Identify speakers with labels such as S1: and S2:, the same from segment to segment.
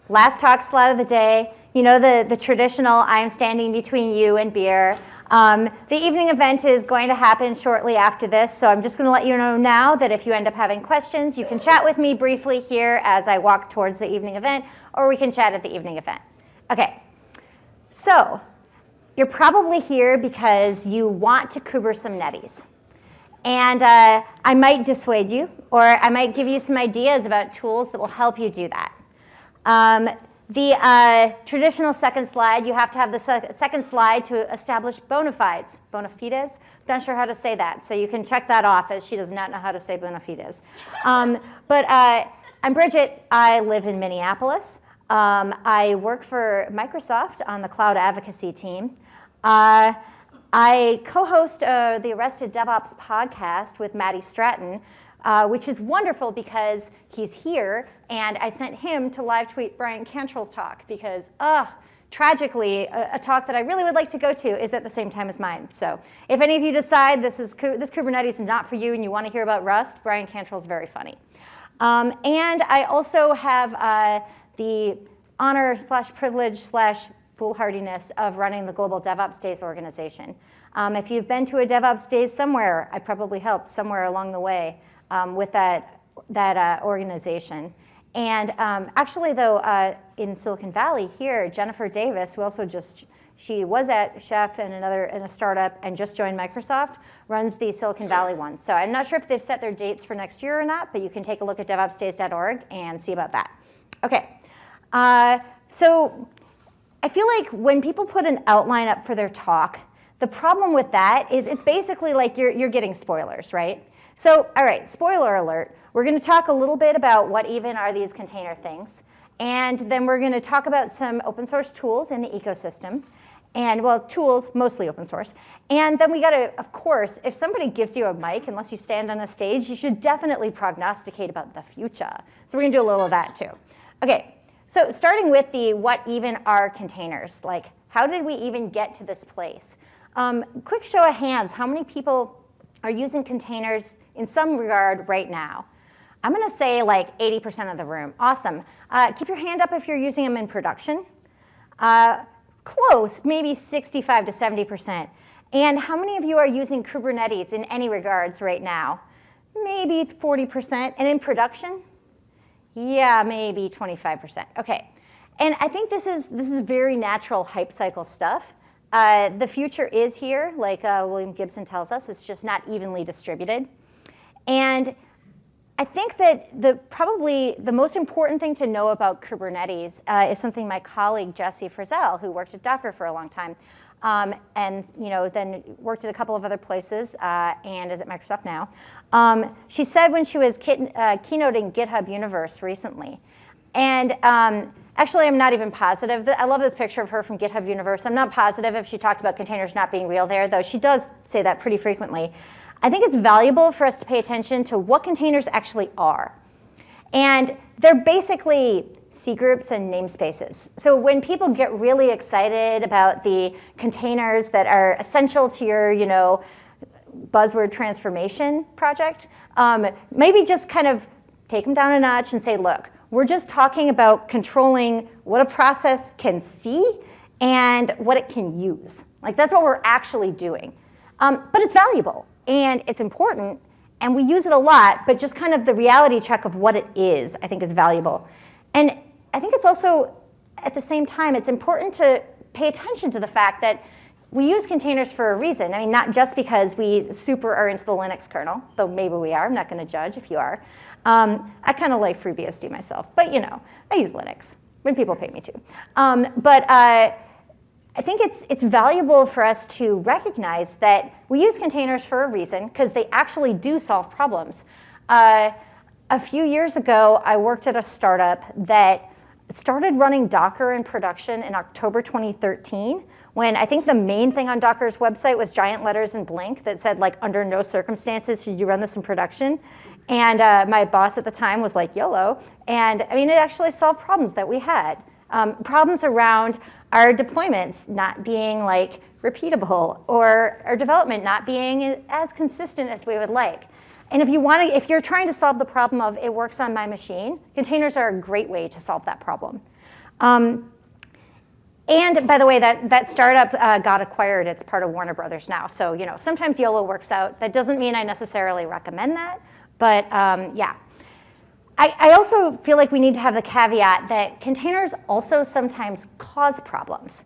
S1: last talk slot of the day. You know, the traditional, I am standing between you and beer. The evening event is going to happen shortly after this, so I'm just going to let you know now that if you end up having questions, you can chat with me briefly here as I walk towards the evening event, or we can chat at the evening event. Okay, so you're probably here because you want to Kuber some netties. And I might dissuade you, or I might give you some ideas about tools that will help you do that. The traditional second slide, you have to have the second slide to establish bona fides. Bona fides? Not sure how to say that, so you can check that off as she does not know how to say bona fides. But I'm Bridget. I live in Minneapolis. I work for Microsoft on the cloud advocacy team. I co-host the Arrested DevOps podcast with Maddie Stratton, which is wonderful because he's here, and I sent him to live tweet Brian Cantrell's talk because, tragically, a talk that I really would like to go to is at the same time as mine. So if any of you decide this Kubernetes is not for you and you want to hear about Rust, Brian Cantrell's very funny. And I also have the honor / privilege / foolhardiness of running the Global DevOps Days organization. If you've been to a DevOps Days somewhere, I probably helped somewhere along the way with that organization. And actually, though, in Silicon Valley here, Jennifer Davis, who also she was at Chef in a startup and just joined Microsoft, runs the Silicon Valley one. So I'm not sure if they've set their dates for next year or not, but you can take a look at devopsdays.org and see about that. Okay, so I feel like when people put an outline up for their talk, the problem with that is it's basically like you're getting spoilers, right? So, all right, spoiler alert. We're going to talk a little bit about what even are these container things. And then we're going to talk about some open source tools in the ecosystem. And, well, tools, mostly open source. And then we got to, of course, if somebody gives you a mic, unless you stand on a stage, you should definitely prognosticate about the future. So we're going to do a little of that, too. Okay. So starting with the what even are containers, like how did we even get to this place? Quick show of hands, how many people are using containers in some regard right now? I'm going to say like 80% of the room. Awesome. Keep your hand up if you're using them in production. Close, maybe 65 to 70%. And how many of you are using Kubernetes in any regards right now? Maybe 40%. And in production? Yeah, maybe 25%. Okay, and I think this is very natural hype cycle stuff. The future is here, like William Gibson tells us. It's just not evenly distributed. And I think that probably the most important thing to know about Kubernetes is something my colleague Jessie Frizzell, who worked at Docker for a long time, and then worked at a couple of other places and is at Microsoft now. She said when she was keynoting GitHub Universe recently, and actually I'm not even positive. I love this picture of her from GitHub Universe. I'm not positive if she talked about containers not being real there, though she does say that pretty frequently. I think it's valuable for us to pay attention to what containers actually are. And they're basically C groups and namespaces. So when people get really excited about the containers that are essential to your, buzzword transformation project, maybe just kind of take them down a notch and say, look, we're just talking about controlling what a process can see and what it can use. Like that's what we're actually doing. But it's valuable and it's important and we use it a lot, but just kind of the reality check of what it is, I think is valuable. And I think it's also, at the same time, it's important to pay attention to the fact that we use containers for a reason. I mean, not just because we super are into the Linux kernel, though maybe we are. I'm not going to judge if you are. I kind of like FreeBSD myself, but I use Linux when people pay me to. But I think it's valuable for us to recognize that we use containers for a reason because they actually do solve problems. A few years ago, I worked at a startup that started running Docker in production in October 2013, when I think the main thing on Docker's website was giant letters in Blink that said, like, under no circumstances should you run this in production. And my boss at the time was like, YOLO. And I mean, it actually solved problems that we had. Problems around our deployments not being like repeatable or our development not being as consistent as we would like. And if you're trying to solve the problem of it works on my machine, containers are a great way to solve that problem. And by the way, that startup got acquired. It's part of Warner Brothers now. So sometimes YOLO works out. That doesn't mean I necessarily recommend that, but yeah. I also feel like we need to have the caveat that containers also sometimes cause problems.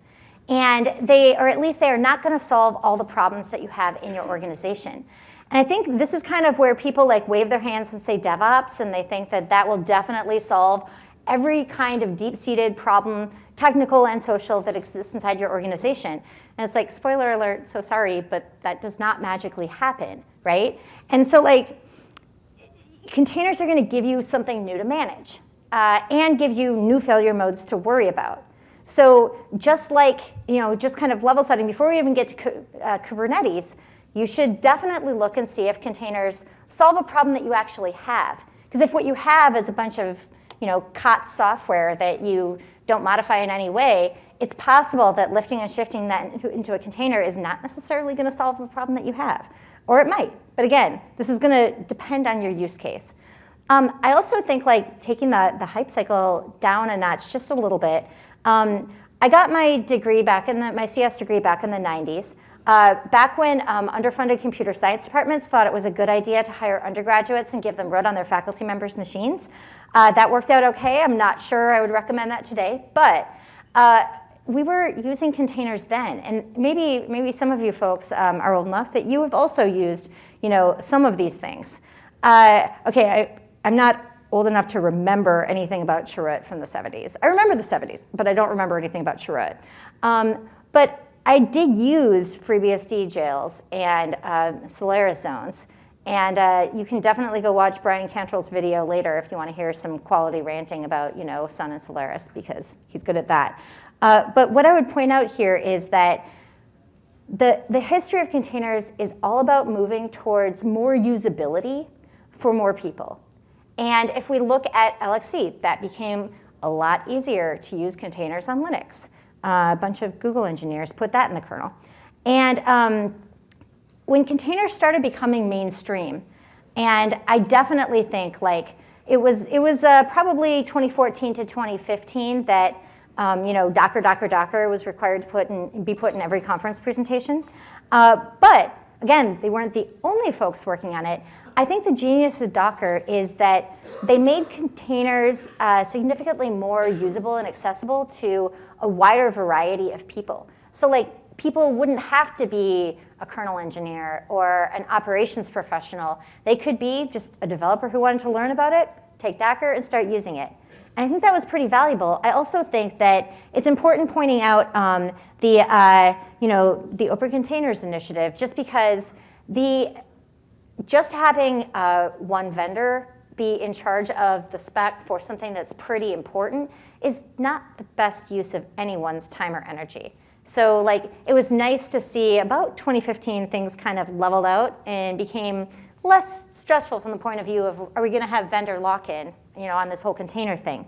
S1: And or at least they are not going to solve all the problems that you have in your organization. And I think this is kind of where people like wave their hands and say DevOps, and they think that will definitely solve every kind of deep-seated problem, technical and social, that exists inside your organization. And it's like, spoiler alert, so sorry, but that does not magically happen, right? And so containers are going to give you something new to manage and give you new failure modes to worry about. So just just kind of level setting, before we even get to Kubernetes, you should definitely look and see if containers solve a problem that you actually have. Because if what you have is a bunch of COTS software that you don't modify in any way, it's possible that lifting and shifting that into a container is not necessarily going to solve a problem that you have. Or it might. But again, this is going to depend on your use case. I also think taking the hype cycle down a notch just a little bit. I got my degree my CS degree back in the 90s. Back when underfunded computer science departments thought it was a good idea to hire undergraduates and give them root on their faculty members' machines. That worked out okay. I'm not sure I would recommend that today, but we were using containers then, and maybe some of you folks are old enough that you have also used some of these things. Okay, I'm not old enough to remember anything about Chroot from the 70s. I remember the 70s, but I don't remember anything about Chroot. But I did use FreeBSD jails and Solaris zones. And you can definitely go watch Brian Cantrell's video later if you want to hear some quality ranting about Sun and Solaris, because he's good at that. But what I would point out here is that the history of containers is all about moving towards more usability for more people. And if we look at LXC, that became a lot easier to use containers on Linux. A bunch of Google engineers put that in the kernel. And when containers started becoming mainstream, and I definitely think it was probably 2014 to 2015 that Docker was required to be put in every conference presentation. But again, they weren't the only folks working on it. I think the genius of Docker is that they made containers significantly more usable and accessible to a wider variety of people. So people wouldn't have to be a kernel engineer or an operations professional. They could be just a developer who wanted to learn about it, take Docker and start using it. And I think that was pretty valuable. I also think that it's important pointing out the Open Containers initiative, just because just having one vendor be in charge of the spec for something that's pretty important is not the best use of anyone's time or energy. So it was nice to see about 2015 things kind of leveled out and became less stressful from the point of view of, are we going to have vendor lock-in on this whole container thing?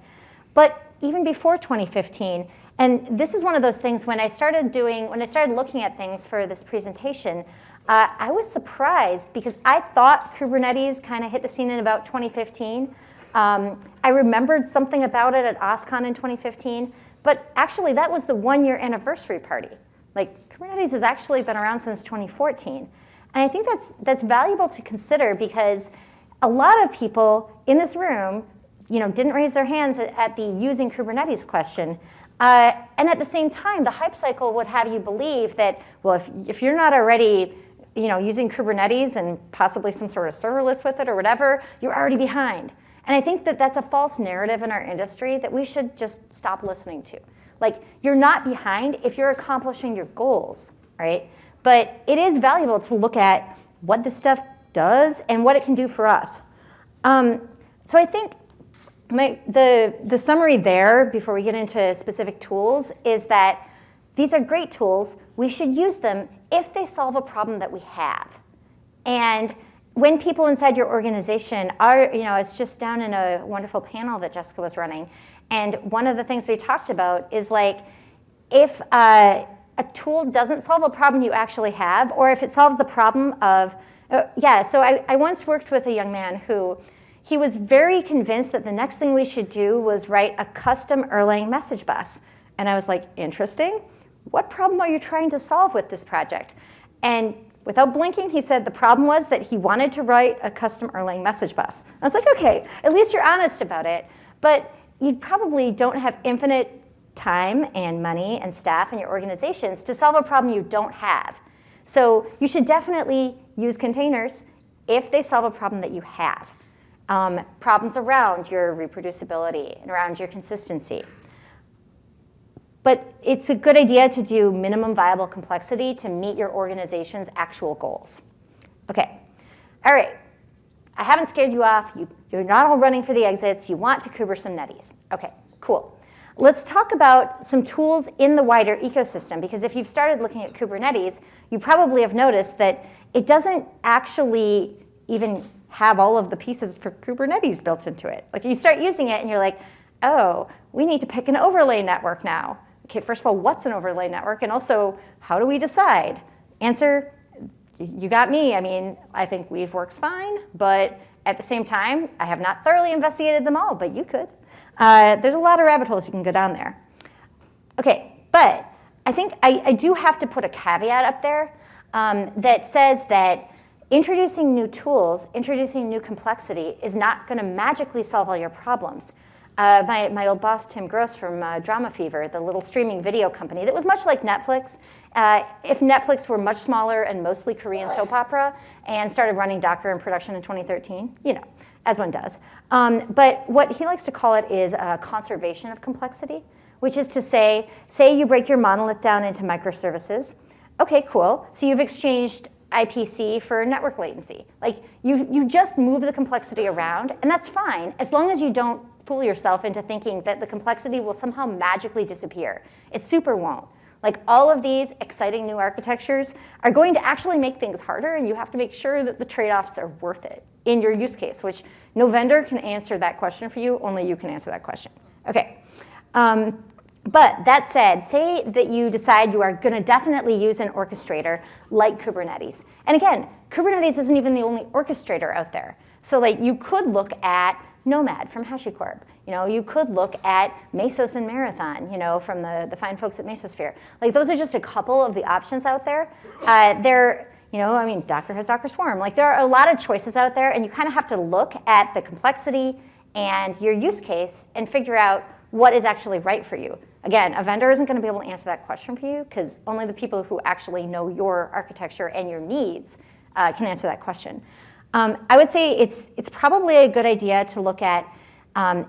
S1: But even before 2015, and this is one of those things when I started looking at things for this presentation, I was surprised because I thought Kubernetes kind of hit the scene in about 2015. I remembered something about it at OSCON in 2015, but actually that was the 1-year anniversary party. Kubernetes has actually been around since 2014. And I think that's valuable to consider, because a lot of people in this room didn't raise their hands at the using Kubernetes question. And at the same time, the hype cycle would have you believe that, well, if you're not already using Kubernetes and possibly some sort of serverless with it or whatever, you're already behind. And I think that that's a false narrative in our industry that we should just stop listening to. You're not behind if you're accomplishing your goals, right? But it is valuable to look at what this stuff does and what it can do for us. So I think the summary there, before we get into specific tools, is that these are great tools. We should use them if they solve a problem that we have. And when people inside your organization are, I was just down in a wonderful panel that Jessica was running, and one of the things we talked about is if a tool doesn't solve a problem you actually have, or if it solves the problem of, so I once worked with a young man who, he was very convinced that the next thing we should do was write a custom Erlang message bus. And I was like, interesting. What problem are you trying to solve with this project? And without blinking, he said the problem was that he wanted to write a custom Erlang message bus. I was like, okay, at least you're honest about it. But you probably don't have infinite time and money and staff in your organizations to solve a problem you don't have. So you should definitely use containers if they solve a problem that you have. Problems around your reproducibility and around your consistency. But it's a good idea to do minimum viable complexity to meet your organization's actual goals. Okay, all right. I haven't scared you off. You're not all running for the exits. You want to Kuber some netties. Okay, cool. Let's talk about some tools in the wider ecosystem, because if you've started looking at Kubernetes, you probably have noticed that it doesn't actually even have all of the pieces for Kubernetes built into it. Like you start using it and you're like, oh, we need to pick an overlay network now. Okay, first of all, what's an overlay network? And also, how do we decide? Answer, you got me. I mean, I think Weave works fine, but at the same time, I have not thoroughly investigated them all, but you could. There's a lot of rabbit holes you can go down there. Okay, but I think I do have to put a caveat up there that says that introducing new tools, introducing new complexity is not going to magically solve all your problems. My old boss, Tim Gross from Drama Fever, the little streaming video company that was much like Netflix. If Netflix were much smaller and mostly Korean soap opera and started running Docker in production in 2013, you know, as one does. But what he likes to call it is conservation of complexity, which is to say you break your monolith down into microservices. Okay, cool. So you've exchanged IPC for network latency. Like you just move the complexity around, and that's fine as long as you don't fool yourself into thinking that the complexity will somehow magically disappear. It super won't. Like all of these exciting new architectures are going to actually make things harder, and you have to make sure that the trade-offs are worth it in your use case, which no vendor can answer that question for you, only you can answer that question. Okay. But that said, say that you decide you are going to definitely use an orchestrator like Kubernetes. And again, Kubernetes isn't even the only orchestrator out there. So like you could look at Nomad from HashiCorp. You know, you could look at Mesos and Marathon, you know, from the fine folks at Mesosphere. Like those are just a couple of the options out there. You know, I mean, Docker has Docker Swarm. Like there are a lot of choices out there, and you kind of have to look at the complexity and your use case and figure out what is actually right for you. Again, a vendor isn't going to be able to answer that question for you because only the people who actually know your architecture and your needs can answer that question. I would say it's probably a good idea to look at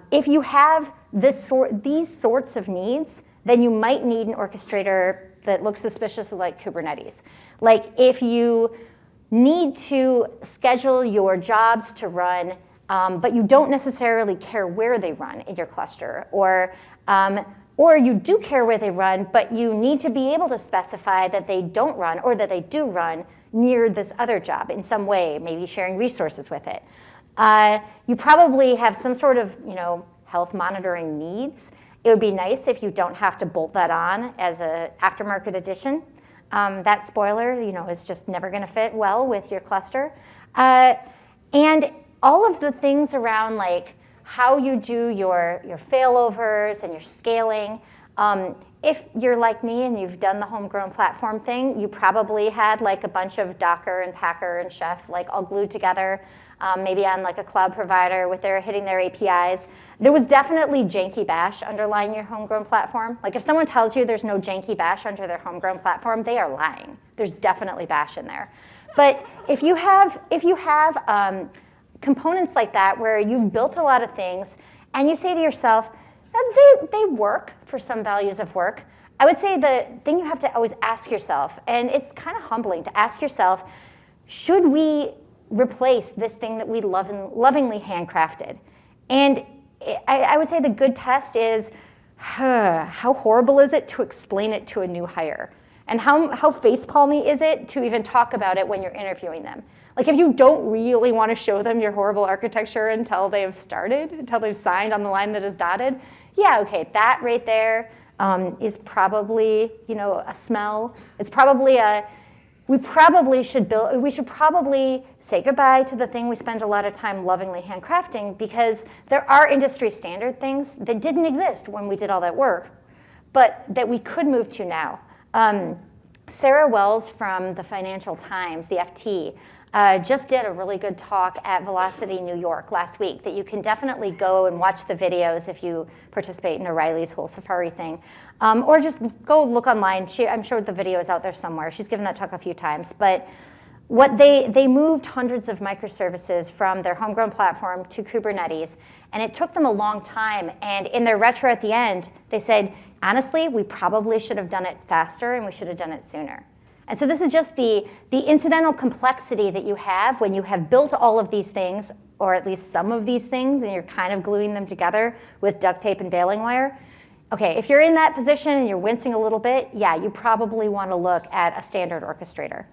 S1: if you have these sorts of needs, then you might need an orchestrator that looks suspiciously like Kubernetes. Like if you need to schedule your jobs to run, but you don't necessarily care where they run in your cluster, or you do care where they run, but you need to be able to specify that they don't run or that they do run near this other job in some way, maybe sharing resources with it. You probably have some sort of, you know, health monitoring needs. It would be nice if you don't have to bolt that on as an aftermarket addition. That spoiler, you know, is just never going to fit well with your cluster. And all of the things around like how you do your failovers and your scaling. If you're like me and you've done the homegrown platform thing, you probably had like a bunch of Docker and Packer and Chef like all glued together, maybe on like a cloud provider with hitting their APIs. There was definitely janky bash underlying your homegrown platform. Like if someone tells you there's no janky bash under their homegrown platform, they are lying. There's definitely bash in there. But if you have components like that where you've built a lot of things and you say to yourself, they work for some values of work, I would say the thing you have to always ask yourself, and it's kind of humbling to ask yourself, should we replace this thing that we lovingly handcrafted? And I would say the good test is, how horrible is it to explain it to a new hire? And how facepalmy is it to even talk about it when you're interviewing them? Like if you don't really want to show them your horrible architecture until they have started, until they've signed on the line that is dotted, yeah, okay, that right there is probably, you know, a smell. It's probably we should probably say goodbye to the thing we spend a lot of time lovingly handcrafting, because there are industry standard things that didn't exist when we did all that work, but that we could move to now. Sarah Wells from the Financial Times, the FT, just did a really good talk at Velocity New York last week that you can definitely go and watch the videos if you participate in O'Reilly's whole Safari thing. Or just go look online. I'm sure the video is out there somewhere. She's given that talk a few times. But what they moved hundreds of microservices from their homegrown platform to Kubernetes, and it took them a long time. And in their retro at the end, they said, honestly, we probably should have done it faster and we should have done it sooner. And so this is just the incidental complexity that you have when you have built all of these things, or at least some of these things, and you're kind of gluing them together with duct tape and baling wire. Okay, if you're in that position and you're wincing a little bit, yeah, you probably want to look at a standard orchestrator.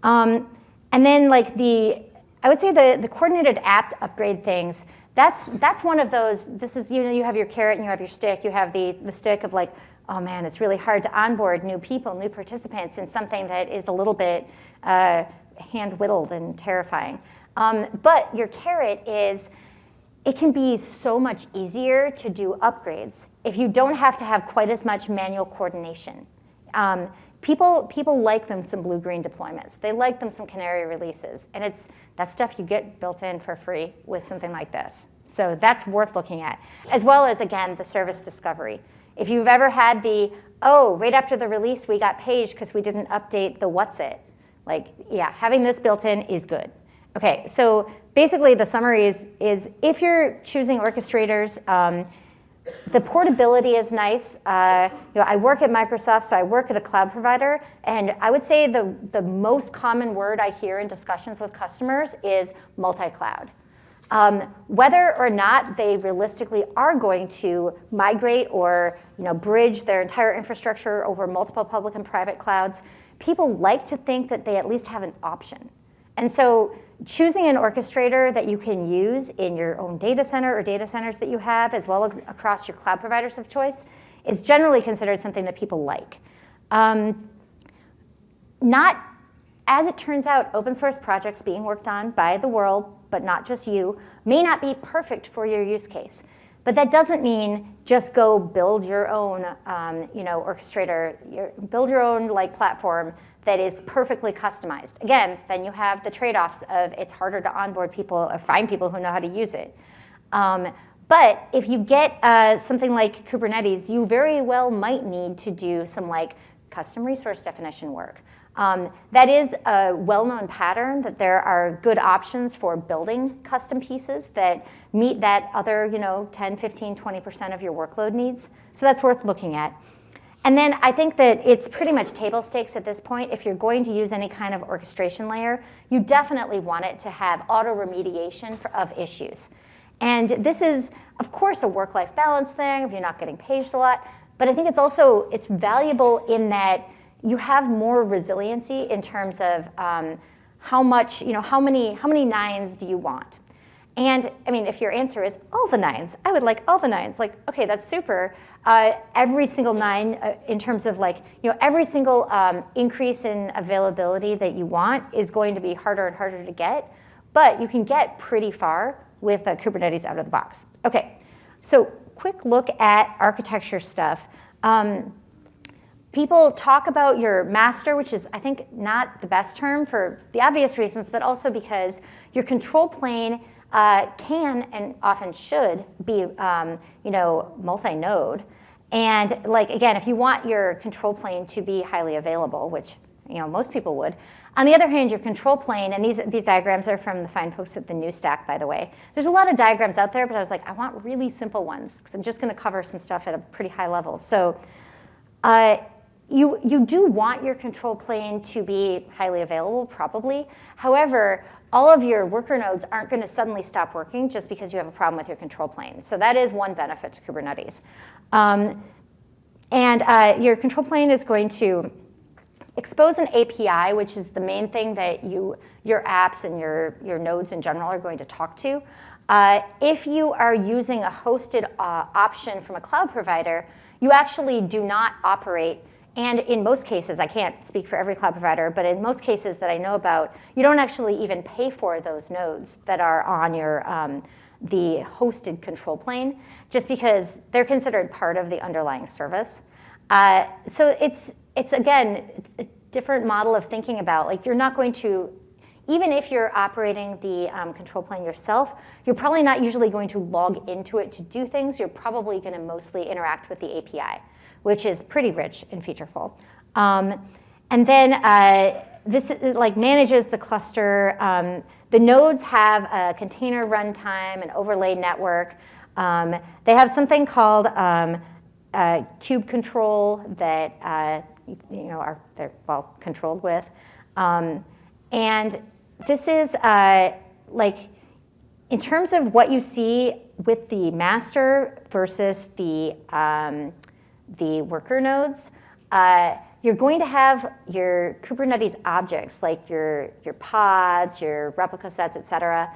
S1: And then like I would say the coordinated app upgrade things, that's one of those. This is, you have your carrot and you have your stick. You have the stick of like, oh man, it's really hard to onboard new people, new participants in something that is a little bit hand-whittled and terrifying. But your carrot is, it can be so much easier to do upgrades if you don't have to have quite as much manual coordination. People like them some blue-green deployments. They like them some canary releases. And that stuff you get built in for free with something like this. So that's worth looking at. As well as, again, the service discovery. If you've ever had right after the release, we got paged because we didn't update the what's it. Like, yeah, having this built in is good. Okay, so basically the summary is if you're choosing orchestrators, the portability is nice. I work at Microsoft, so I work at a cloud provider, and I would say the most common word I hear in discussions with customers is multi-cloud. Whether or not they realistically are going to migrate or bridge their entire infrastructure over multiple public and private clouds, people like to think that they at least have an option. And so choosing an orchestrator that you can use in your own data center or data centers that you have, as well as across your cloud providers of choice, is generally considered something that people like. Not, as it turns out, open source projects being worked on by the world, but not just you, may not be perfect for your use case. But that doesn't mean just go build your own orchestrator, build your own platform that is perfectly customized. Again, then you have the trade-offs of it's harder to onboard people or find people who know how to use it. But if you get something like Kubernetes, you very well might need to do some custom resource definition work. That is a well-known pattern that there are good options for building custom pieces that meet that other 10, 15, 20% of your workload needs. So that's worth looking at. And then I think that it's pretty much table stakes at this point. If you're going to use any kind of orchestration layer, you definitely want it to have auto-remediation of issues. And this is, of course, a work-life balance thing if you're not getting paged a lot. But I think it's valuable in that you have more resiliency in terms of how many nines do you want? And I mean, if your answer is all the nines, I would like all the nines. Okay, that's super. Every single nine, in terms of every single increase in availability that you want is going to be harder and harder to get. But you can get pretty far with Kubernetes out of the box. Okay, so quick look at architecture stuff. People talk about your master, which is, I think, not the best term for the obvious reasons, but also because your control plane can and often should be, multi-node. And again, if you want your control plane to be highly available, which most people would. On the other hand, your control plane, and these diagrams are from the fine folks at the New Stack, by the way. There's a lot of diagrams out there, but I was I want really simple ones because I'm just going to cover some stuff at a pretty high level. So you do want your control plane to be highly available, probably. However, all of your worker nodes aren't going to suddenly stop working just because you have a problem with your control plane. So that is one benefit to Kubernetes. And your control plane is going to expose an API, which is the main thing that your apps and your nodes in general are going to talk to. If you are using a hosted option from a cloud provider, you actually do not operate And in most cases, I can't speak for every cloud provider, but in most cases that I know about, you don't actually even pay for those nodes that are on your the hosted control plane, just because they're considered part of the underlying service. So it's again, it's a different model of thinking about, like, you're not going to, even if you're operating the control plane yourself, you're probably not usually going to log into it to do things. You're probably going to mostly interact with the API, which is pretty rich and featureful. And then this like manages the cluster. The nodes have a container runtime, an overlay network. They have something called kube control that they're well controlled with, and this is like in terms of what you see with the master versus the worker nodes. You're going to have your Kubernetes objects, like your pods, your replica sets, et cetera,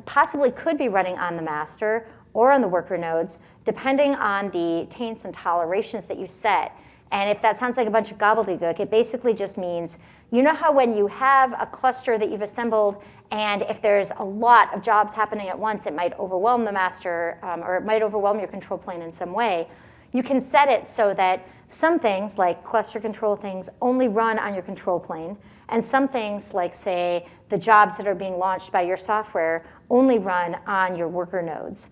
S1: possibly could be running on the master or on the worker nodes, depending on the taints and tolerations that you set. And if that sounds like a bunch of gobbledygook, it basically just means, you know how when you have a cluster that you've assembled, and if there's a lot of jobs happening at once, it might overwhelm the master, or it might overwhelm your control plane in some way. You can set it so that some things, like cluster control things, only run on your control plane, and some things, like, say, the jobs that are being launched by your software, only run on your worker nodes.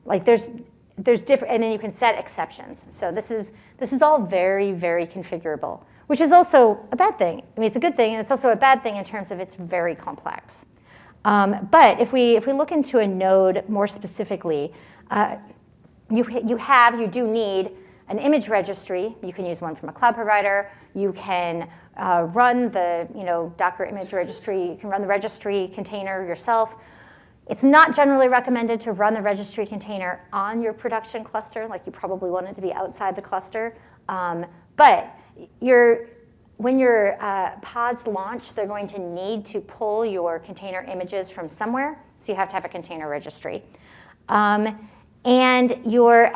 S1: Like there's different, and then you can set exceptions. So this is all very, very configurable, which is also a bad thing. I mean, it's a good thing, and it's also a bad thing in terms of it's very complex. But if we look into a node more specifically, you do need an image registry. You can use one from a cloud provider. You can run the Docker image registry. You can run the registry container yourself. It's not generally recommended to run the registry container on your production cluster. Like, you probably want it to be outside the cluster. But when your pods launch, they're going to need to pull your container images from somewhere. So you have to have a container registry. And your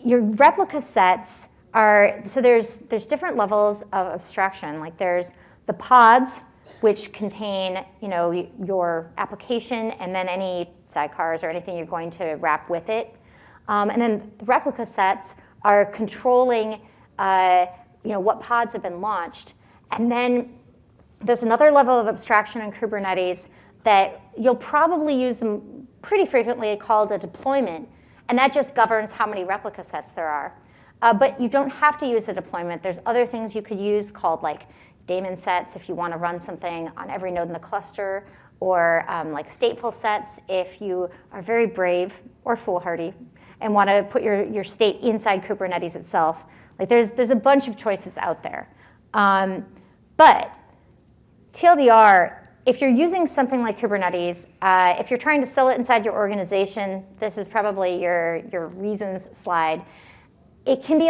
S1: replica sets are, so there's different levels of abstraction. Like, there's the pods, which contain your application and then any sidecars or anything you're going to wrap with it. And then the replica sets are controlling what pods have been launched. And then there's another level of abstraction in Kubernetes that you'll probably use them pretty frequently, called a deployment. And that just governs how many replica sets there are. But you don't have to use a deployment. There's other things you could use called, like, daemon sets if you want to run something on every node in the cluster, or like stateful sets if you are very brave or foolhardy and want to put your state inside Kubernetes itself. Like, there's a bunch of choices out there. But TLDR, if you're using something like Kubernetes, if you're trying to sell it inside your organization, this is probably your reasons slide. It can be,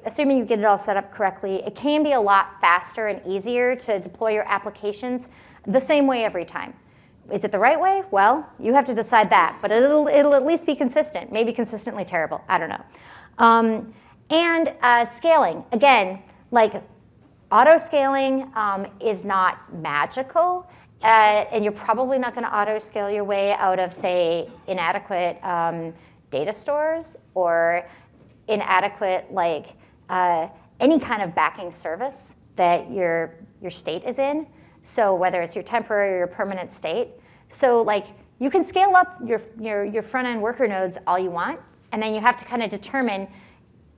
S1: assuming you get it all set up correctly, it can be a lot faster and easier to deploy your applications the same way every time. Is it the right way? Well, you have to decide that, but it'll at least be consistent, maybe consistently terrible, I don't know. And scaling, again, like, auto-scaling is not magical, and you're probably not going to auto-scale your way out of, say, inadequate data stores or inadequate, like, any kind of backing service that your state is in. So whether it's your temporary or your permanent state. So, like, you can scale up your front-end worker nodes all you want, and then you have to kind of determine,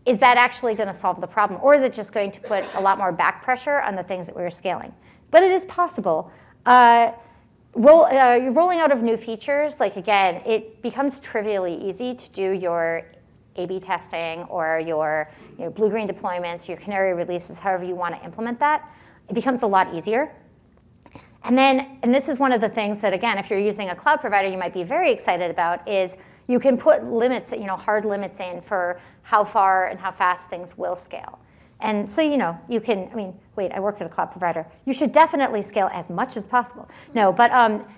S1: is that actually going to solve the problem? Or is it just going to put a lot more back pressure on the things that we're scaling? But it is possible. You're rolling out of new features. Like, again, it becomes trivially easy to do your A/B testing or your blue-green deployments, your canary releases, however you want to implement that. It becomes a lot easier. And this is one of the things that, again, if you're using a cloud provider, you might be very excited about, is you can put limits, hard limits in for how far and how fast things will scale. And so, you can, wait, I work at a cloud provider. You should definitely scale as much as possible. No, but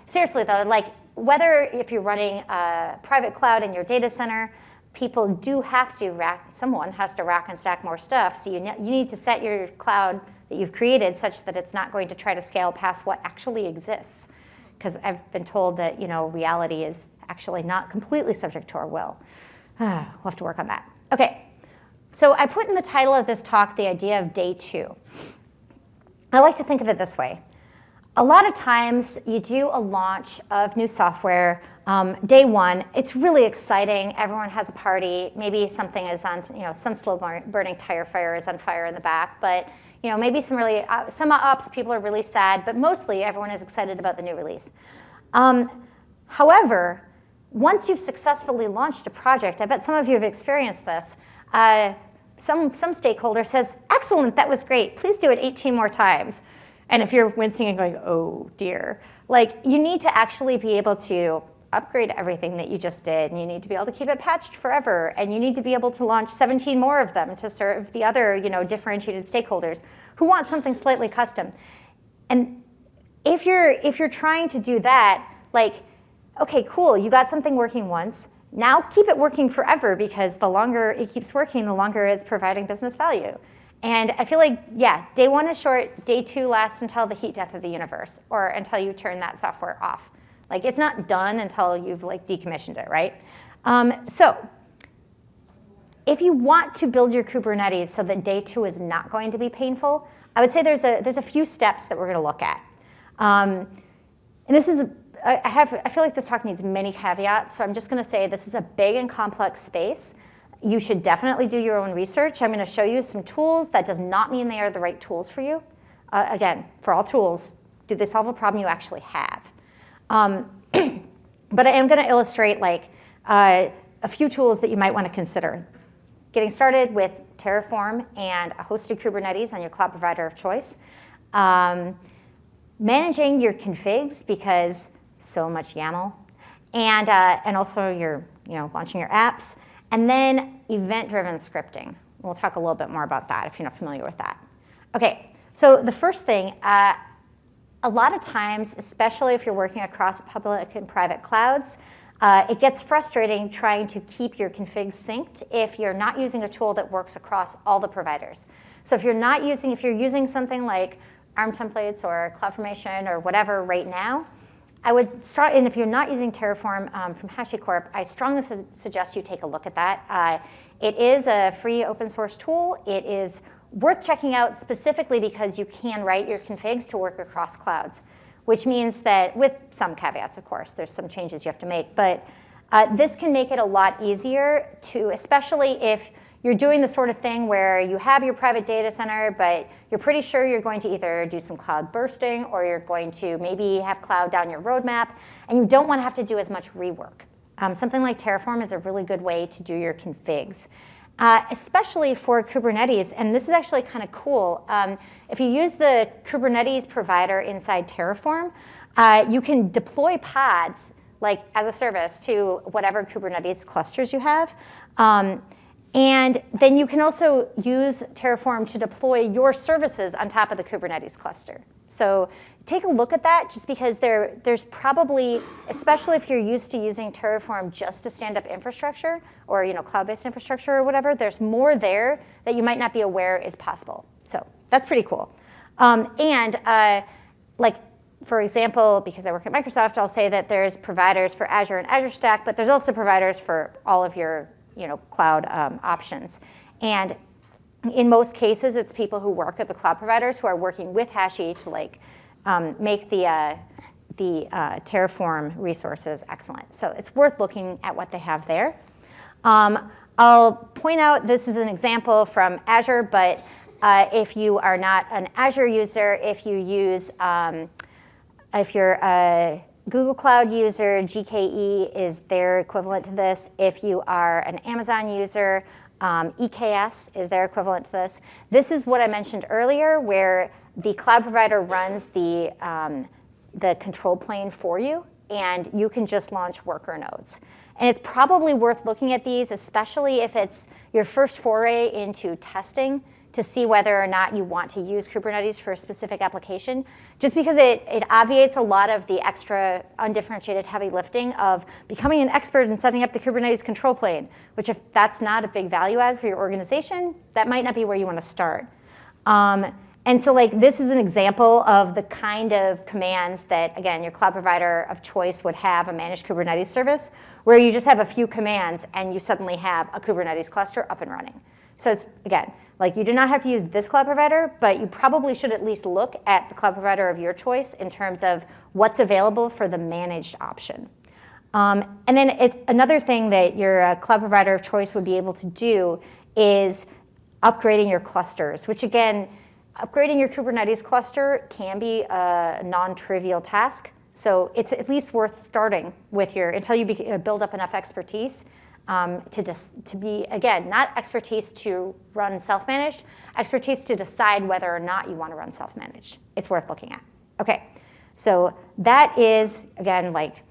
S1: seriously though, like, whether if you're running a private cloud in your data center, people do have to someone has to rack and stack more stuff. So you need to set your cloud that you've created such that it's not going to try to scale past what actually exists. Because I've been told that reality is actually not completely subject to our will. We'll have to work on that. Okay, so I put in the title of this talk the idea of day 2. I like to think of it this way. A lot of times you do a launch of new software, day 1, it's really exciting, everyone has a party, maybe something is on, some slow burning tire fire is on fire in the back, but maybe some ops people are really sad, but mostly everyone is excited about the new release. However, once you've successfully launched a project, I bet some of you have experienced this, some stakeholder says, excellent, that was great, please do it 18 more times. And if you're wincing and going, oh dear, you need to actually be able to upgrade everything that you just did, and you need to be able to keep it patched forever, and you need to be able to launch 17 more of them to serve the other differentiated stakeholders who want something slightly custom. And if you're trying to do that, okay, cool, you got something working once, now keep it working forever, because the longer it keeps working, the longer it's providing business value. And I feel yeah, day 1 is short, day 2 lasts until the heat death of the universe, or until you turn that software off. It's not done until you've decommissioned it, right? So if you want to build your Kubernetes so that day 2 is not going to be painful, I would say there's a few steps that we're going to look at. And this is I feel like this talk needs many caveats, so I'm just going to say this is a big and complex space. You should definitely do your own research. I'm going to show you some tools. That does not mean they are the right tools for you. Again, for all tools, do they solve a problem you actually have? But I am going to illustrate a few tools that you might want to consider. Getting started with Terraform and a hosted Kubernetes on your cloud provider of choice. Managing your configs, because so much YAML. And also your, launching your apps. And then event-driven scripting. We'll talk a little bit more about that if you're not familiar with that. Okay, so the first thing, a lot of times, especially if you're working across public and private clouds, it gets frustrating trying to keep your configs synced if you're not using a tool that works across all the providers. So if you're using something like ARM templates or CloudFormation or whatever right now, I would start, and if you're not using Terraform from HashiCorp, I strongly suggest you take a look at that. It is a free open source tool. It is worth checking out specifically because you can write your configs to work across clouds, which means that, with some caveats, of course, there's some changes you have to make, but this can make it a lot easier to, especially if you're doing the sort of thing where you have your private data center, but you're pretty sure you're going to either do some cloud bursting or you're going to maybe have cloud down your roadmap, and you don't want to have to do as much rework. Something like Terraform is a really good way to do your configs, especially for Kubernetes. And this is actually kind of cool. If you use the Kubernetes provider inside Terraform, you can deploy pods as a service to whatever Kubernetes clusters you have. And then you can also use Terraform to deploy your services on top of the Kubernetes cluster. So take a look at that, just because there's probably, especially if you're used to using Terraform just to stand up infrastructure or cloud-based infrastructure or whatever, there's more there that you might not be aware is possible. So that's pretty cool. For example, because I work at Microsoft, I'll say that there's providers for Azure and Azure Stack, but there's also providers for all of your cloud options. And in most cases, it's people who work at the cloud providers who are working with Hashi to make the Terraform resources excellent. So it's worth looking at what they have there. I'll point out this is an example from Azure, but if you are not an Azure user, if you're a Google Cloud user, GKE is their equivalent to this. If you are an Amazon user, EKS is their equivalent to this. This is what I mentioned earlier, where the cloud provider runs the control plane for you, and you can just launch worker nodes. And it's probably worth looking at these, especially if it's your first foray into testing to see whether or not you want to use Kubernetes for a specific application, just because it obviates a lot of the extra undifferentiated heavy lifting of becoming an expert in setting up the Kubernetes control plane, which if that's not a big value add for your organization, that might not be where you want to start. And so like this is an example of the kind of commands that, again, your cloud provider of choice would have a managed Kubernetes service, where you just have a few commands and you suddenly have a Kubernetes cluster up and running. So it's, again, like you do not have to use this cloud provider, but you probably should at least look at the cloud provider of your choice in terms of what's available for the managed option. And then it's another thing that your cloud provider of choice would be able to do is upgrading your clusters, which again, upgrading your Kubernetes cluster can be a non-trivial task. So it's at least worth starting with until you build up enough expertise to be, again, not expertise to run self-managed, expertise to decide whether or not you want to run self-managed. It's worth looking at. Okay, so that is, again, like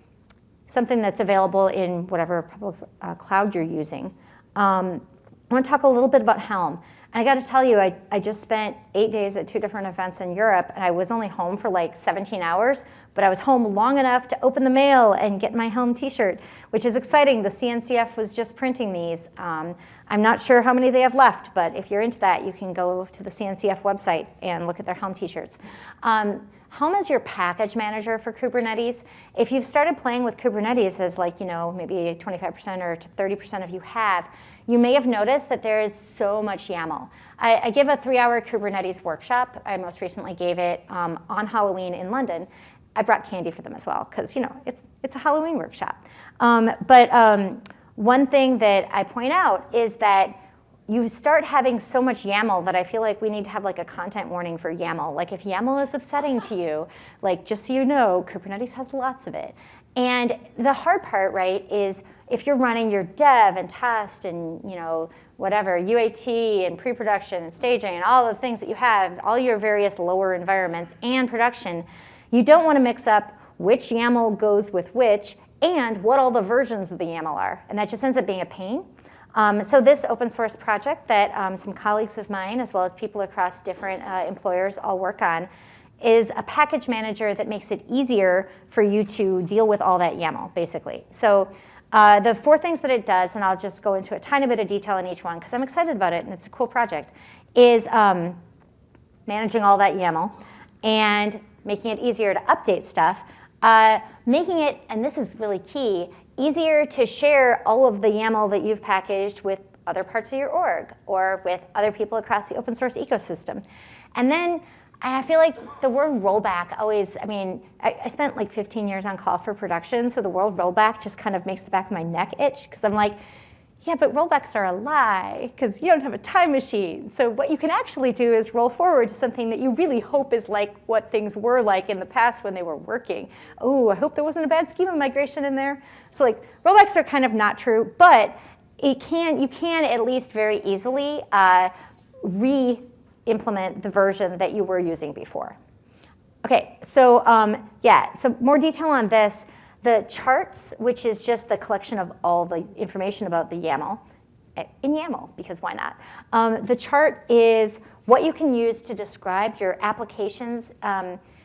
S1: something that's available in whatever public cloud you're using. I want to talk a little bit about Helm. And I got to tell you, I just spent 8 days at 2 different events in Europe, and I was only home for like 17 hours, but I was home long enough to open the mail and get my Helm t-shirt, which is exciting. The CNCF was just printing these. I'm not sure how many they have left, but if you're into that, you can go to the CNCF website and look at their Helm t-shirts. Helm is your package manager for Kubernetes. If you've started playing with Kubernetes as like, maybe 25% or to 30% of you have, you may have noticed that there is so much YAML. I give a 3-hour Kubernetes workshop. I most recently gave it on Halloween in London. I brought candy for them as well, because it's a Halloween workshop. But one thing that I point out is that you start having so much YAML that I feel like we need to have like a content warning for YAML. Like if YAML is upsetting to you, like just so you know, Kubernetes has lots of it. And the hard part, right, is if you're running your dev and test and whatever, UAT and pre-production and staging and all the things that you have, all your various lower environments and production, you don't want to mix up which YAML goes with which and what all the versions of the YAML are. And that just ends up being a pain. So this open source project that some colleagues of mine, as well as people across different employers all work on, is a package manager that makes it easier for you to deal with all that YAML, basically. So the 4 things that it does, and I'll just go into a tiny bit of detail on each one because I'm excited about it and it's a cool project, is managing all that YAML and making it easier to update stuff, making it, and this is really key, easier to share all of the YAML that you've packaged with other parts of your org or with other people across the open source ecosystem. And then I feel like the word rollback always, I spent like 15 years on call for production, so the word rollback just kind of makes the back of my neck itch, because I'm like, yeah, but rollbacks are a lie, because you don't have a time machine. So what you can actually do is roll forward to something that you really hope is like what things were like in the past when they were working. Oh, I hope there wasn't a bad schema migration in there. So like rollbacks are kind of not true, but you can at least very easily re-implement the version that you were using before. Okay, so so more detail on this. The charts, which is just the collection of all the information about the YAML, in YAML, because why not? The chart is what you can use to describe your applications.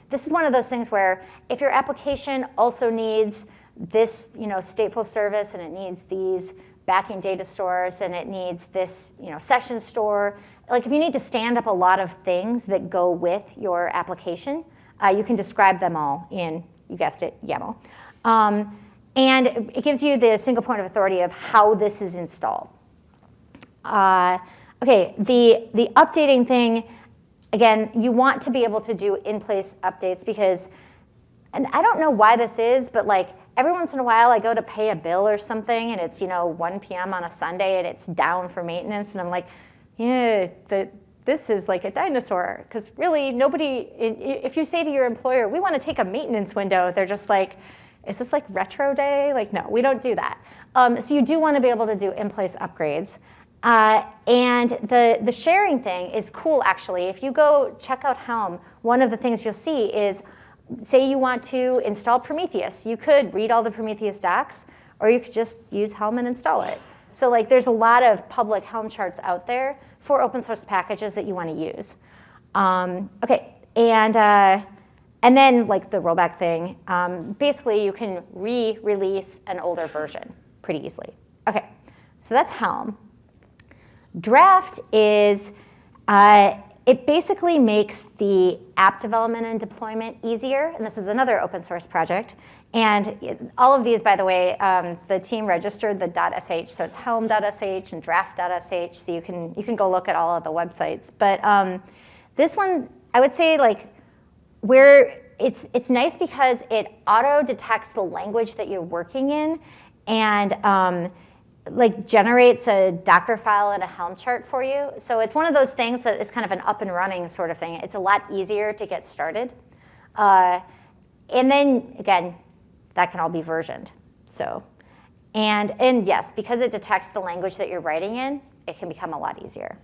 S1: This is one of those things where if your application also needs this stateful service and it needs these backing data stores and it needs this session store, like if you need to stand up a lot of things that go with your application, you can describe them all in, you guessed it, YAML. And it gives you the single point of authority of how this is installed. Okay, the updating thing, again, you want to be able to do in-place updates because, and I don't know why this is, but like every once in a while I go to pay a bill or something and it's 1 p.m. on a Sunday and it's down for maintenance and I'm like, yeah, this is like a dinosaur, because really nobody, if you say to your employer, we want to take a maintenance window, they're just like, is this like retro day? Like, no, we don't do that. So you do want to be able to do in-place upgrades. And the sharing thing is cool, actually. If you go check out Helm, one of the things you'll see is, say you want to install Prometheus. You could read all the Prometheus docs, or you could just use Helm and install it. So like there's a lot of public Helm charts out there for open source packages that you want to use. Okay, and then like the rollback thing, basically you can re-release an older version pretty easily. Okay, so that's Helm. Draft is, it basically makes the app development and deployment easier, and this is another open source project. And all of these, by the way, the team registered the .sh, so it's helm.sh and draft.sh, so you can go look at all of the websites. But this one, I would say, like, where it's nice because it auto detects the language that you're working in, and like generates a Docker file and a Helm chart for you. So it's one of those things that is kind of an up and running sort of thing. It's a lot easier to get started, and then again, that can all be versioned. So, and yes, because it detects the language that you're writing in, it can become a lot easier.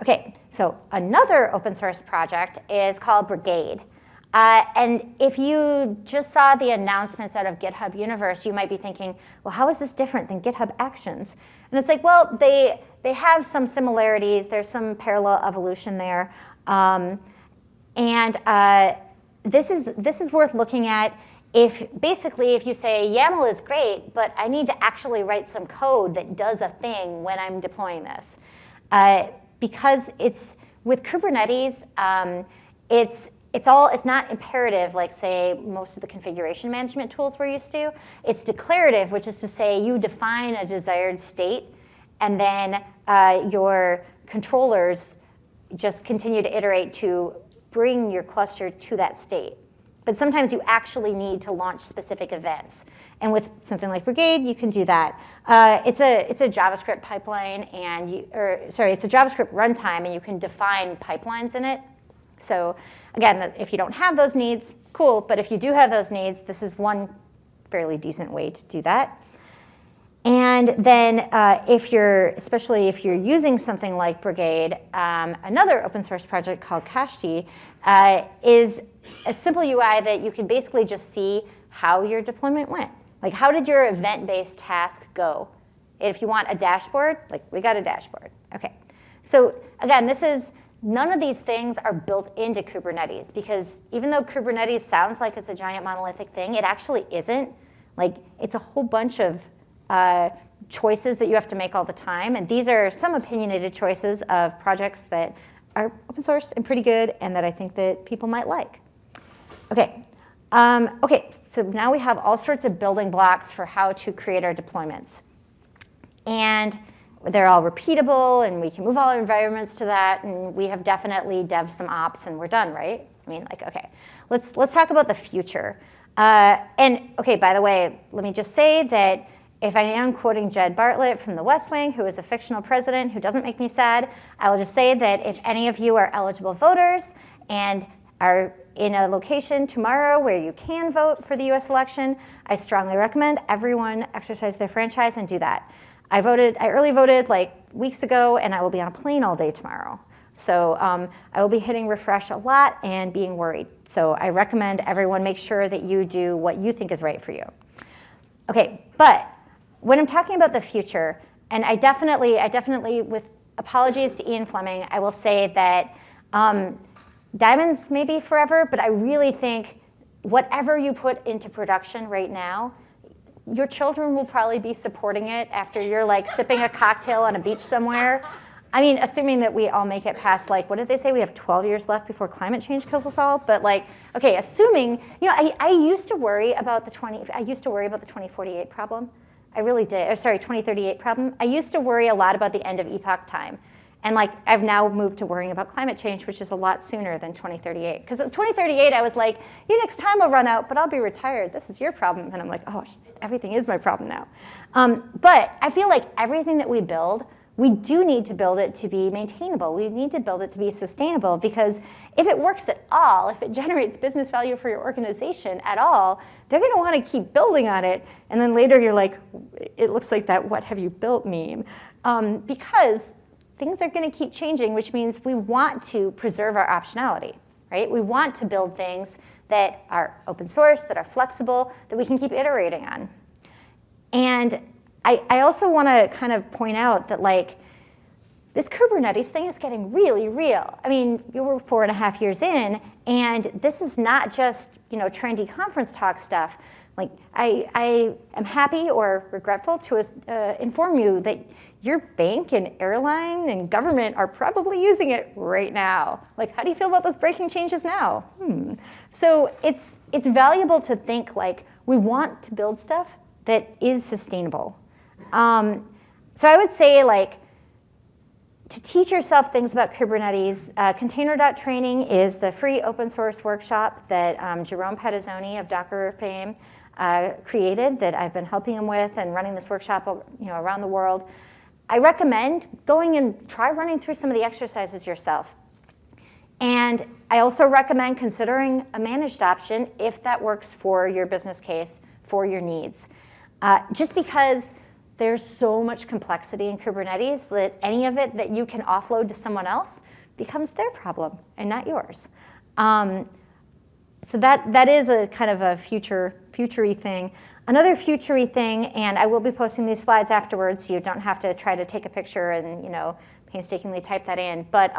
S1: Okay, so another open source project is called Brigade. And if you just saw the announcements out of GitHub Universe, you might be thinking, well, how is this different than GitHub Actions? And it's like, well, they have some similarities. There's some parallel evolution there. This is worth looking at. If you say YAML is great, but I need to actually write some code that does a thing when I'm deploying this. Because it's with Kubernetes, it's not imperative like, say, most of the configuration management tools we're used to. It's declarative, which is to say you define a desired state, and then your controllers just continue to iterate to bring your cluster to that state. But sometimes you actually need to launch specific events. And with something like Brigade, you can do that. It's a JavaScript pipeline, and it's a JavaScript runtime, and you can define pipelines in it. So again, if you don't have those needs, cool. But if you do have those needs, this is fairly decent way to do that. And then especially if you're using something like Brigade, another open source project called CacheKey is a simple UI that you can basically just see how your deployment went. Like, how did your event-based task go? If you want a dashboard, like, we got a dashboard. Okay. So again, none of these things are built into Kubernetes, because even though Kubernetes sounds like it's a giant monolithic thing, it actually isn't. Like, it's a whole bunch of choices that you have to make all the time. And these are some opinionated choices of projects that are open source and pretty good, and that I think that people might like. Okay. Okay, so now we have all sorts of building blocks for how to create our deployments. And they're all repeatable, and we can move all our environments to that, and we have definitely dev some ops, and we're done, right? I mean, like, okay, let's talk about the future. And okay, by the way, let me just say that if I am quoting Jed Bartlett from The West Wing, who is a fictional president who doesn't make me sad, I will just say that if any of you are eligible voters and are in a location tomorrow where you can vote for the US election, I strongly recommend everyone exercise their franchise and do that. I early voted like weeks ago, and I will be on a plane all day tomorrow. So I will be hitting refresh a lot and being worried. So I recommend everyone make sure that you do what you think is right for you. Okay, but when I'm talking about the future, and I definitely, with apologies to Ian Fleming, I will say that diamonds may be forever, but I really think whatever you put into production right now, your children will probably be supporting it after you're like sipping a cocktail on a beach somewhere. I mean, assuming that we all make it past, like, what did they say? We have 12 years left before climate change kills us all. But like, okay, assuming, I used to worry about the 2048 problem. I really did. Sorry, 2038 problem. I used to worry a lot about the end of epoch time. And like, I've now moved to worrying about climate change, which is a lot sooner than 2038. Because at 2038, I was like, Unix time will run out, but I'll be retired. This is your problem. And I'm like, oh, everything is my problem now. But I feel like everything that we build, we do need to build it to be maintainable. We need to build it to be sustainable, because if it works at all, if it generates business value for your organization at all, they're going to want to keep building on it. And then later you're like, it looks like that "what have you built" meme. Because things are going to keep changing, which means we want to preserve our optionality, right? We want to build things that are open source, that are flexible, that we can keep iterating on. And I also want to kind of point out that like this Kubernetes thing is getting really real. I mean, you were 4.5 years in, and this is not just trendy conference talk stuff. Like I am happy or regretful to inform you that your bank and airline and government are probably using it right now. Like, how do you feel about those breaking changes now? So it's valuable to think like we want to build stuff that is sustainable. So I would say like to teach yourself things about Kubernetes, container.training is the free open source workshop that Jerome Petazzoni of Docker fame created that I've been helping him with and running this workshop around the world. I recommend going and try running through some of the exercises yourself. And I also recommend considering a managed option if that works for your business case, for your needs. Just because there's so much complexity in Kubernetes that any of it that you can offload to someone else becomes their problem and not yours. So that is a kind of a future-y thing. Another future-y thing, and I will be posting these slides afterwards, so you don't have to try to take a picture and painstakingly type that in. But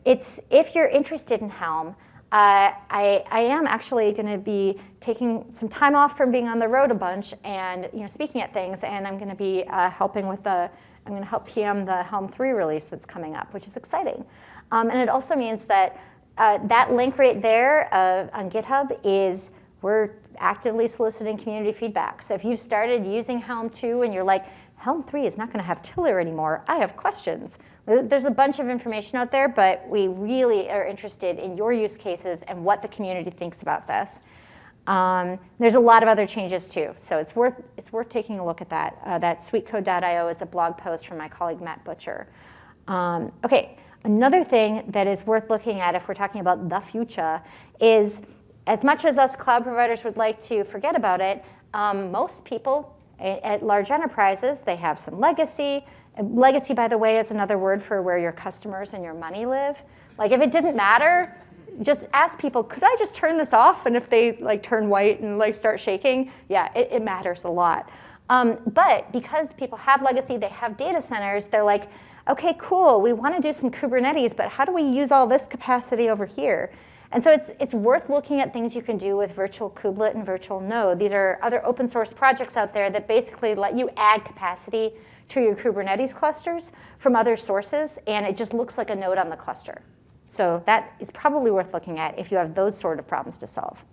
S1: it's if you're interested in Helm, I am actually going to be taking some time off from being on the road a bunch and speaking at things, and I'm going to be helping with I'm going to help PM the Helm 3 release that's coming up, which is exciting. And it also means that that link right there on GitHub is we're actively soliciting community feedback. So if you've started using Helm 2 and you're like, Helm 3 is not going to have Tiller anymore, I have questions. There's a bunch of information out there, but we really are interested in your use cases and what the community thinks about this. There's a lot of other changes too, so it's worth taking a look at that. That sweetcode.io is a blog post from my colleague Matt Butcher. Okay, another thing that is worth looking at if we're talking about the future is, as much as us cloud providers would like to forget about it, most people at large enterprises, they have some legacy. Legacy, by the way, is another word for where your customers and your money live. Like if it didn't matter, just ask people, could I just turn this off? And if they like turn white and like start shaking, yeah, it matters a lot. But because people have legacy, they have data centers, they're like, okay, cool, we want to do some Kubernetes, but how do we use all this capacity over here? And so it's worth looking at things you can do with virtual kubelet and virtual node. These are other open source projects out there that basically let you add capacity to your Kubernetes clusters from other sources, and it just looks like a node on the cluster. So that is probably worth looking at if you have those sort of problems to solve.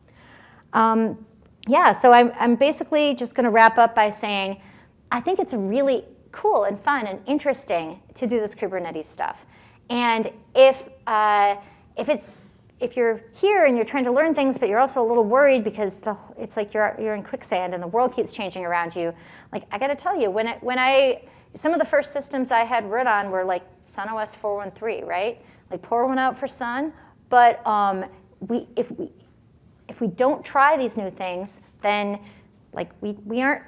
S1: Yeah, so I'm basically just going to wrap up by saying I think it's really cool and fun and interesting to do this Kubernetes stuff. And if you're here and you're trying to learn things, but you're also a little worried because it's like you're in quicksand and the world keeps changing around you, like I got to tell you, some of the first systems I had run on were like SunOS 4.1.3, right? Like pour one out for Sun, but if we don't try these new things, then like we aren't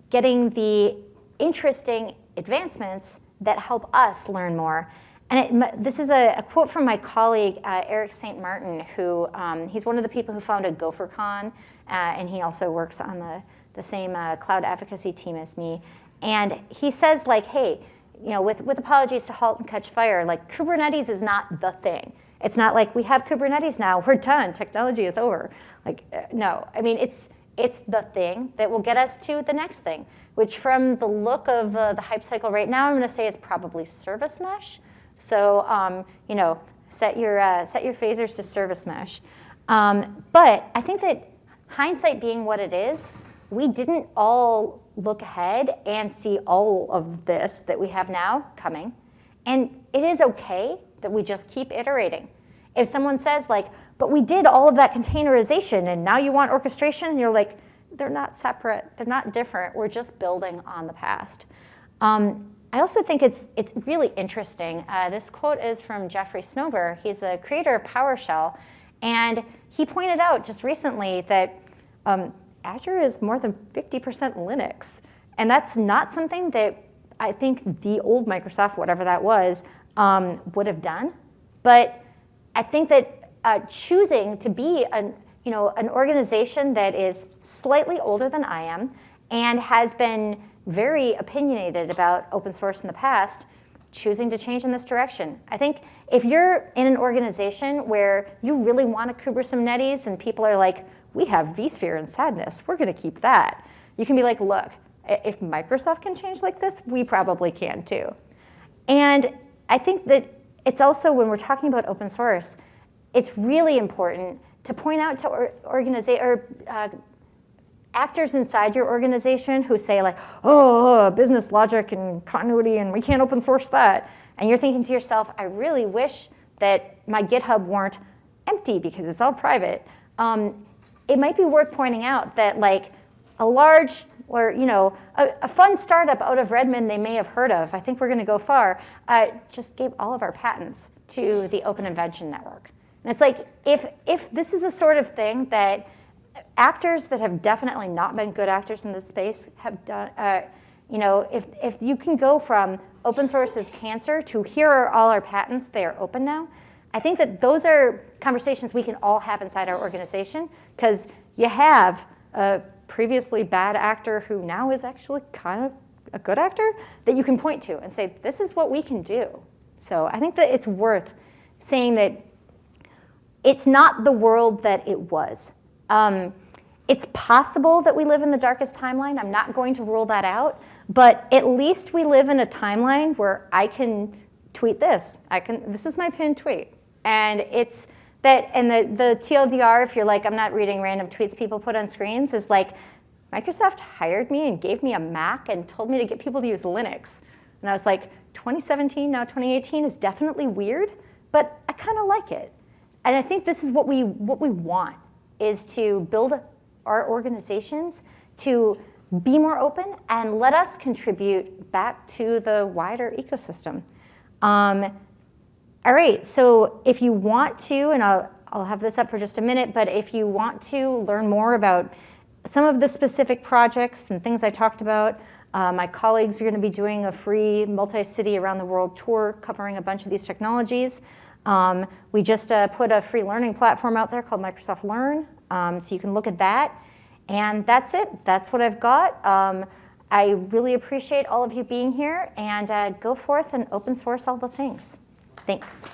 S1: getting the interesting advancements that help us learn more. And this is a quote from my colleague, Eric St. Martin, who he's one of the people who founded GopherCon, and he also works on the same cloud advocacy team as me. And he says, like, hey, with apologies to Halt and Catch Fire, like Kubernetes is not the thing. It's not like we have Kubernetes now, we're done, technology is over. Like, no, I mean, it's the thing that will get us to the next thing, which from the look of the hype cycle right now, I'm going to say is probably service mesh. So, set your phasers to service mesh. But I think that hindsight being what it is, we didn't all look ahead and see all of this that we have now coming. And it is okay that we just keep iterating. If someone says like, but we did all of that containerization and now you want orchestration, and you're like, they're not separate, they're not different, we're just building on the past. I also think it's really interesting. This quote is from Jeffrey Snowburr. He's the creator of PowerShell. And he pointed out just recently that Azure is more than 50% Linux. And that's not something that I think the old Microsoft, whatever that was, would have done. But I think that choosing to be an organization that is slightly older than I am and has been very opinionated about open source in the past, choosing to change in this direction. I think if you're in an organization where you really want a Kubernetes and people are like, we have vSphere and sadness, we're going to keep that. You can be like, look, if Microsoft can change like this, we probably can too. And I think that it's also, when we're talking about open source, it's really important to point out to actors inside your organization who say like, oh, business logic and continuity and we can't open source that. And you're thinking to yourself, I really wish that my GitHub weren't empty because it's all private. It might be worth pointing out that like a large, or a fun startup out of Redmond they may have heard of, I think we're going to go far, just gave all of our patents to the Open Invention Network. And it's like, if this is the sort of thing that actors that have definitely not been good actors in this space have done, if you can go from open source is cancer to here are all our patents, they are open now, I think that those are conversations we can all have inside our organization, because you have a previously bad actor who now is actually kind of a good actor that you can point to and say, this is what we can do. So I think that it's worth saying that it's not the world that it was. It's possible that we live in the darkest timeline. I'm not going to rule that out. But at least we live in a timeline where I can tweet this. This is my pinned tweet. And it's that, and the TLDR, if you're like, I'm not reading random tweets people put on screens, is like, Microsoft hired me and gave me a Mac and told me to get people to use Linux. And I was like, 2017, now 2018 is definitely weird, but I kind of like it. And I think this is what we want, is to build our organizations to be more open and let us contribute back to the wider ecosystem. All right, so if you want to, and I'll have this up for just a minute, but if you want to learn more about some of the specific projects and things I talked about, my colleagues are going to be doing a free multi-city around the world tour covering a bunch of these technologies. We just put a free learning platform out there called Microsoft Learn, so you can look at that. And that's it. That's what I've got. I really appreciate all of you being here, and go forth and open source all the things. Thanks.